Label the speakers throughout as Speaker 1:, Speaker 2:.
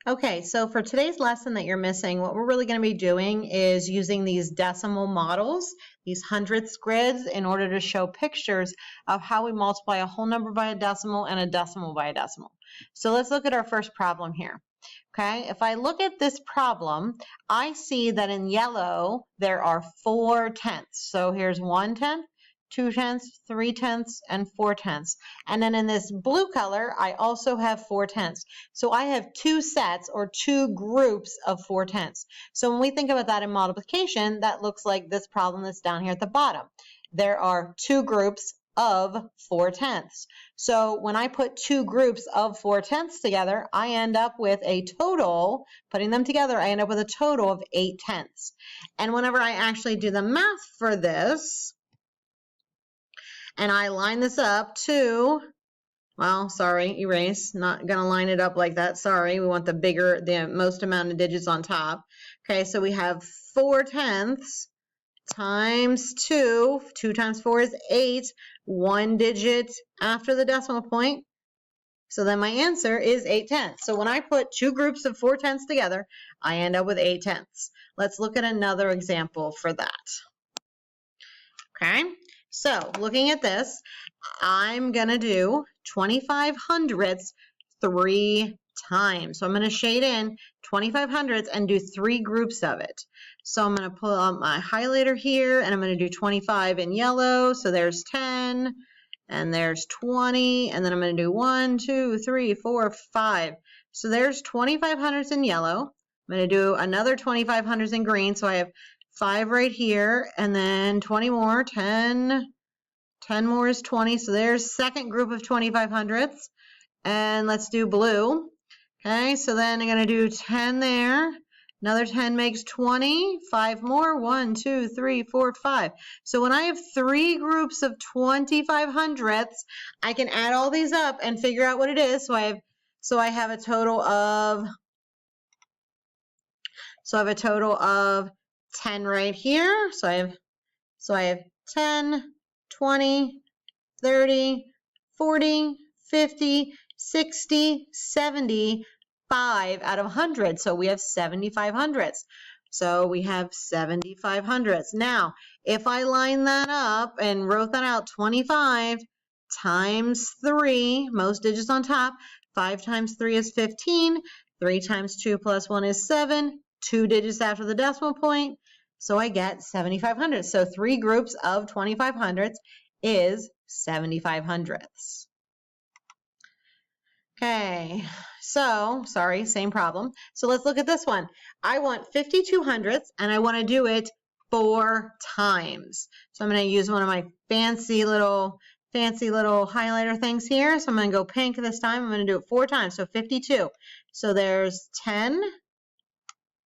Speaker 1: Okay, so for today's lesson that you're missing, what we're really going to be doing is using these decimal models, these hundredths grids, in order to show pictures of how we multiply a whole number by a decimal and a decimal by a decimal. So let's look at our first problem here. Okay, if I look at this problem, I see that in yellow there are 4/10. So here's 1/10, 2/10, 3/10, and 4/10. And then in this blue color, I also have 4/10. So I have two sets or two groups of 4/10. So when we think about that in multiplication, that looks like this problem that's down here at the bottom. There are two groups of 4/10. So when I put two groups of 4/10 together, I end up with a total, putting them together, I end up with a total of 8/10. And whenever I actually do the math for this, and I line this up to, well, sorry, erase, not gonna line it up like that, sorry. We want the most amount of digits on top. Okay, so we have 4/10 times 2. 2 times 4 is 8. 1 digit after the decimal point. So then my answer is 8/10. So when I put two groups of 4/10 together, I end up with 8/10. Let's look at another example for that. Okay, so looking at this, I'm gonna do 25 hundredths 3 times. So I'm gonna shade in 25 hundredths and do 3 groups of it. So I'm gonna pull out my highlighter here and I'm gonna do 25 in yellow. So there's 10 and there's 20, and then I'm gonna do 1, 2, 3, 4, 5. So there's 25 hundredths in yellow. I'm gonna do another 25 hundredths in green. So I have 5 right here, and then 20 more, 10 more is 20, so there's second group of 25 hundredths, and let's do blue. Okay, so then I'm gonna do 10 there, another 10 makes 20, 5 more, 1, 2, 3, 4, 5. So when I have 3 groups of 25 hundredths, I can add all these up and figure out what it is. So I have a total of 10 right here. So I have 10, 20, 30, 40, 50, 60, 75 out of 100. So we have 75 hundredths. So we have 75 hundredths. Now, if I line that up and wrote that out, 25 times 3, most digits on top, 5 times 3 is 15, 3 times 2 plus 1 is 7, 2 digits after the decimal point, so I get 75 hundredths. So 3 groups of 25 hundredths is 75 hundredths. Okay, so, sorry, same problem. So let's look at this one. I want 52 hundredths and I want to do it 4 times. So I'm going to use one of my fancy little highlighter things here. So I'm going to go pink this time. I'm going to do it 4 times, so 52. So there's 10,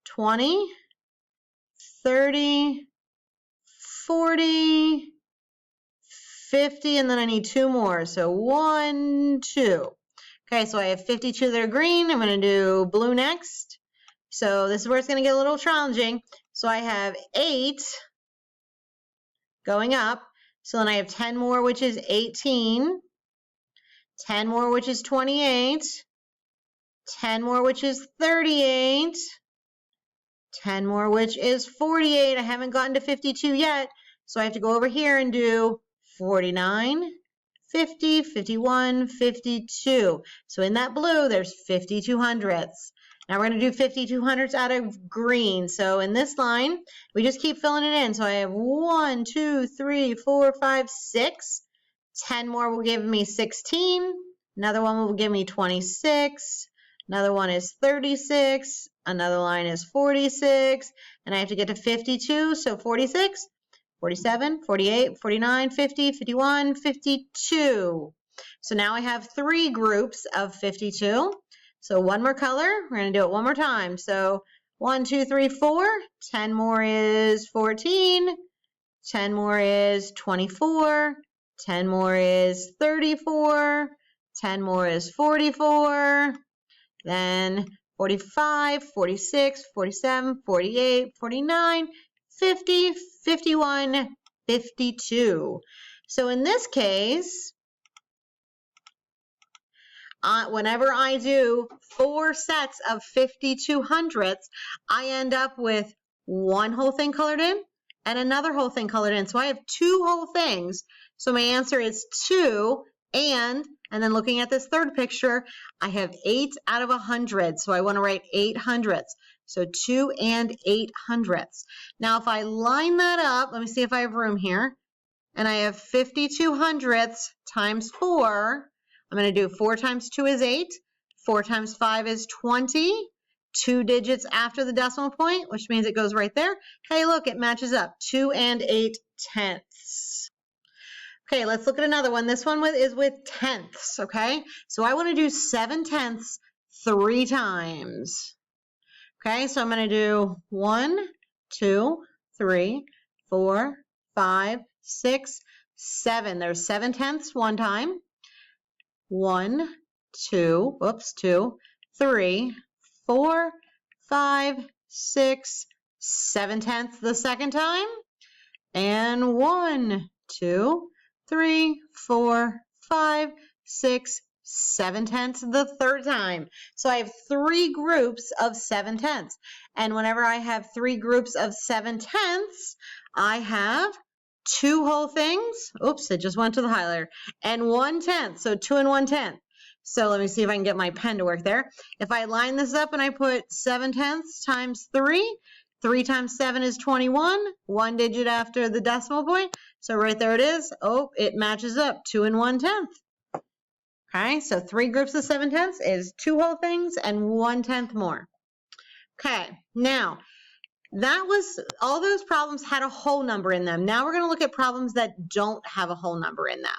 Speaker 1: 20, 30, 40, 50, and then I need 2 more. So 1, 2. Okay, so I have 52 that are green. I'm going to do blue next. So this is where it's going to get a little challenging. So I have 8 going up. So then I have 10 more, which is 18. 10 more, which is 28. 10 more, which is 38. 10 more, which is 48. I haven't gotten to 52 yet. So I have to go over here and do 49, 50, 51, 52. So in that blue, there's 52 hundredths. Now we're going to do 52 hundredths out of green. So in this line, we just keep filling it in. So I have 1, 2, 3, 4, 5, 6. 10 more will give me 16. Another one will give me 26. Another one is 36. Another line is 46. And I have to get to 52. So 46. 47, 48, 49, 50, 51, 52. So now I have 3 groups of 52. So one more color. We're going to do it one more time. So 1, 2, 3, 4. 10 more is 14. 10 more is 24. 10 more is 34. 10 more is 44. Then 45, 46, 47, 48, 49, 50, 51, 52. So in this case, whenever I do 4 sets of 52 hundredths, I end up with one whole thing colored in and another whole thing colored in. So I have 2 whole things. So my answer is 2 and then looking at this third picture, I have 8 out of 100. So I want to write 8 hundredths. So 2 and 8 hundredths. Now if I line that up, let me see if I have room here. And I have 52 hundredths times 4. I'm going to do 4 times 2 is 8. 4 times 5 is 20. 2 digits after the decimal point, which means it goes right there. Hey, look, it matches up. 2 and 8 tenths. Okay, let's look at another one. This one is with tenths, okay? So I want to do 7 tenths 3 times. Okay, so I'm going to do 1, 2, 3, 4, 5, 6, 7. There's 7 tenths one time. 1, 2, 3, 4, 5, 6, 7 tenths the second time. And 1, 2, 3, 4, 5, 6, 7 tenths the third time. So I have 3 groups of 7 tenths. And whenever I have 3 groups of 7 tenths, I have 2 whole things. Oops, it just went to the highlighter. And 1 tenth. So 2 and 1 tenth. So let me see if I can get my pen to work there. If I line this up and I put 7 tenths times 3, 3 times 7 is 21, 1 digit after the decimal point. So right there it is. Oh, it matches up, 2 and 1 tenth. Okay, so 3 groups of 7 tenths is 2 whole things and 1 tenth more. Okay, now that was, all those problems had a whole number in them. Now we're going to look at problems that don't have a whole number in them.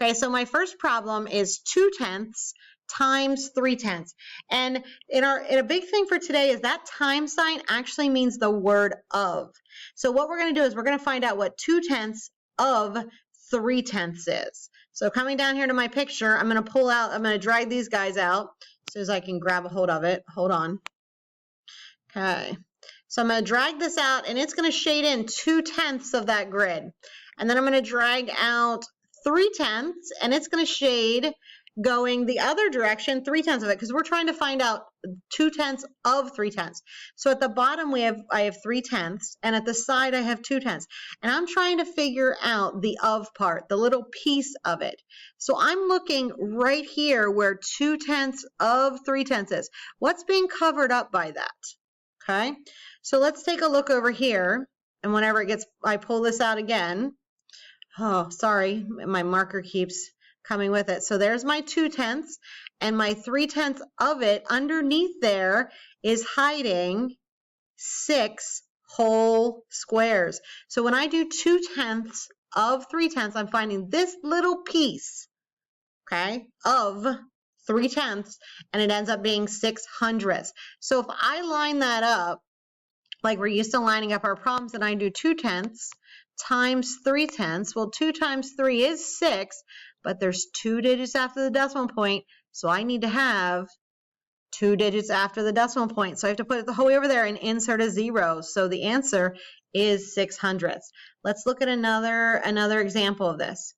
Speaker 1: Okay, so my first problem is 2 tenths times 3 tenths. And a big thing for today is that time sign actually means the word of. So what we're going to do is we're going to find out what 2 tenths of 3 tenths is. So coming down here to my picture, I'm going to drag these guys out so as I can grab a hold of it. Hold on. Okay. So I'm going to drag this out and it's going to shade in 2 tenths of that grid. And then I'm going to drag out 3 tenths and it's going to shade going the other direction, 3 tenths of it, because we're trying to find out 2 tenths of 3 tenths. So at the bottom I have 3 tenths and at the side I have 2 tenths. And I'm trying to figure out the of part, the little piece of it. So I'm looking right here where 2 tenths of 3 tenths is. What's being covered up by that? Okay, so let's take a look over here. And whenever I pull this out again. Oh, sorry, my marker keeps coming with it. So there's my 2 tenths and my 3 tenths of it underneath there is hiding 6 whole squares. So when I do 2 tenths of 3 tenths, I'm finding this little piece, okay, of 3 tenths, and it ends up being 6 hundredths. So if I line that up, like we're used to lining up our problems, and I do 2 tenths times 3 tenths, well, 2 times 3 is 6, but there's 2 digits after the decimal point, so I need to have 2 digits after the decimal point. So I have to put it the whole way over there and insert a 0. So the answer is 6 hundredths. Let's look at another example of this.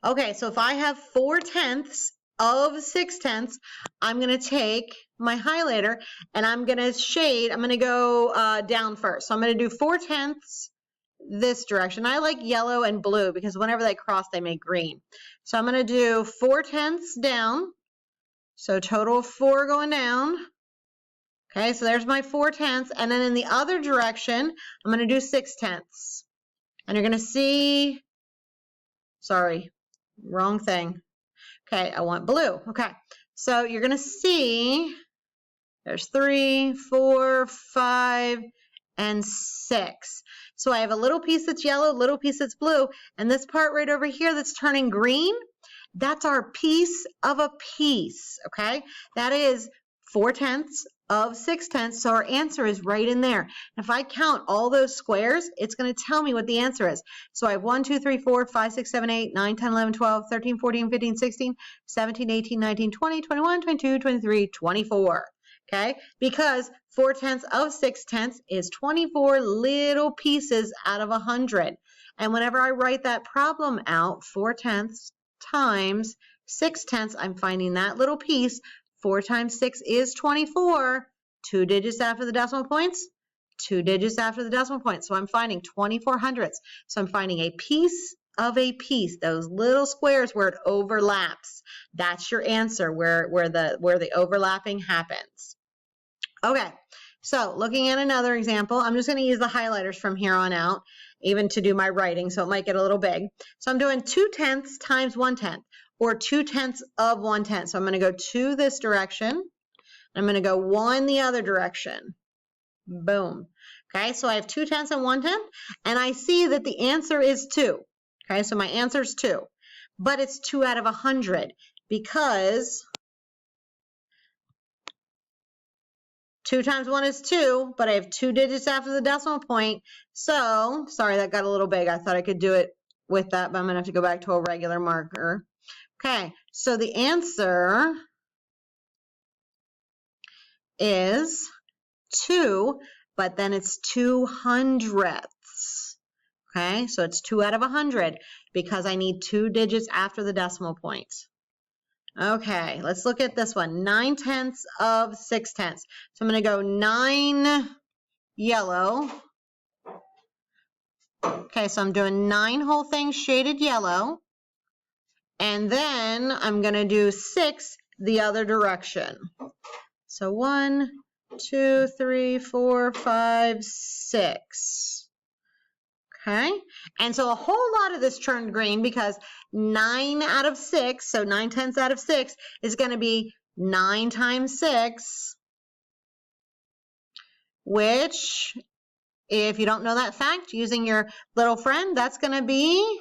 Speaker 1: Okay, so if I have 4 tenths of 6 tenths, I'm going to take my highlighter and I'm going to shade, I'm going to go down first. So I'm going to do 4 tenths this direction. I like yellow and blue because whenever they cross, they make green. So I'm going to do 4 tenths down. So total 4 going down. Okay, so there's my 4 tenths. And then in the other direction, I'm going to do 6 tenths. And you're going to see, sorry, wrong thing. Okay, I want blue. Okay, so you're going to see there's 3, 4, 5, and 6. So I have a little piece that's yellow, a little piece that's blue, and this part right over here that's turning green, that's our piece of a piece, okay? That is 4 tenths of 6 tenths, so our answer is right in there. And if I count all those squares, it's going to tell me what the answer is. So I have 1, 2, 3, 4, 5, 6, 7, 8, 9, 10, 11, 12, 13, 14, 15, 16, 17, 18, 19, 20, 21, 22, 23, 24. Okay, because 4 tenths of 6 tenths is 24 little pieces out of 100. And whenever I write that problem out, 4 tenths times 6/10, I'm finding that little piece. 4 times 6 is 24. 2 digits after the decimal points, 2 digits after the decimal point. So I'm finding 24 hundredths. So I'm finding a piece of a piece, those little squares where it overlaps. That's your answer, where the overlapping happens. Okay, so looking at another example, I'm just going to use the highlighters from here on out, even to do my writing, so it might get a little big. So I'm doing 2/10 times 1/10, or 2/10 of 1/10. So I'm going to go 2 this direction. I'm going to go 1 the other direction. Boom. Okay, so I have 2/10 and 1/10, and I see that the answer is 2. Okay, so my answer is 2, but it's 2 out of 100 because 2 times 1 is 2, but I have 2 digits after the decimal point. So, sorry, that got a little big. I thought I could do it with that, but I'm going to have to go back to a regular marker. Okay, so the answer is 2, but then it's 2/100ths. Okay, so it's 2 out of 100 because I need 2 digits after the decimal point. Okay, let's look at this one. 9/10 of 6/10. So I'm going to go 9 yellow. Okay, so I'm doing 9 whole things shaded yellow. And then I'm going to do 6 the other direction. So 1, 2, 3, 4, 5, 6. Okay, and so a whole lot of this turned green because 9 out of 6, so 9/10 out of 6 is going to be 9 times 6, which, if you don't know that fact, using your little friend, that's going to be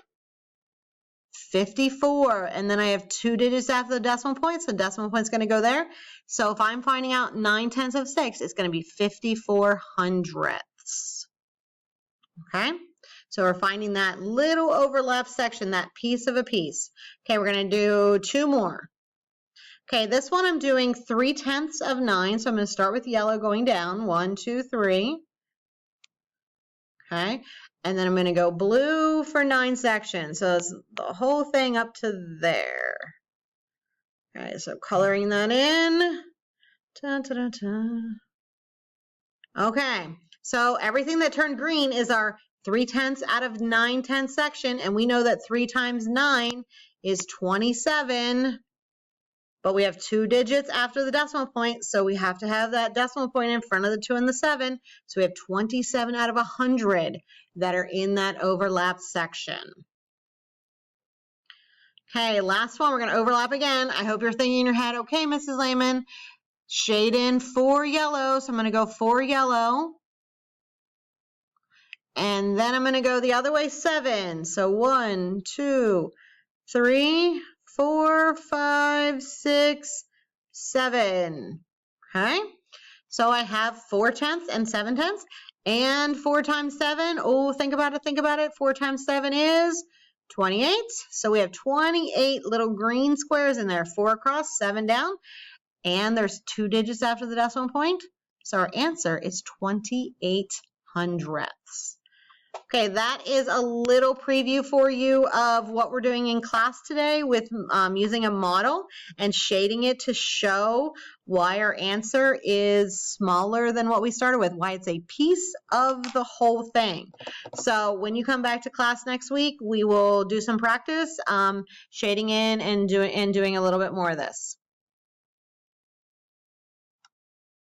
Speaker 1: 54. And then I have 2 digits after the decimal point, so the decimal point's going to go there. So if I'm finding out 9/10 of 6, it's going to be 54 hundredths. Okay? So we're finding that little overlap section, that piece of a piece. Okay, we're going to do 2 more. Okay, this one I'm doing 3/10 of 9. So I'm going to start with yellow going down. 1, 2, 3. Okay, and then I'm going to go blue for 9 sections. So it's the whole thing up to there. Okay, so coloring that in. Dun, dun, dun, dun. Okay, so everything that turned green is our 3/10 out of 9/10 section, and we know that 3 times 9 is 27, but we have 2 digits after the decimal point, so we have to have that decimal point in front of the 2 and the 7, so we have 27 out of 100 that are in that overlap section. Okay, last one, we're going to overlap again. I hope you're thinking in your head, okay, Mrs. Lehman, shade in 4 yellow, so I'm going to go 4 yellow. And then I'm going to go the other way 7. So 1, 2, 3, 4, 5, 6, 7. Okay. So I have 4/10 and 7/10. And 4 times 7. Oh, think about it. Think about it. 4 times 7 is 28. So we have 28 little green squares in there. 4 across, 7 down. And there's 2 digits after the decimal point. So our answer is 28 hundredths. Okay, that is a little preview for you of what we're doing in class today with using a model and shading it to show why our answer is smaller than what we started with, why it's a piece of the whole thing. So when you come back to class next week, we will do some practice shading in and doing a little bit more of this.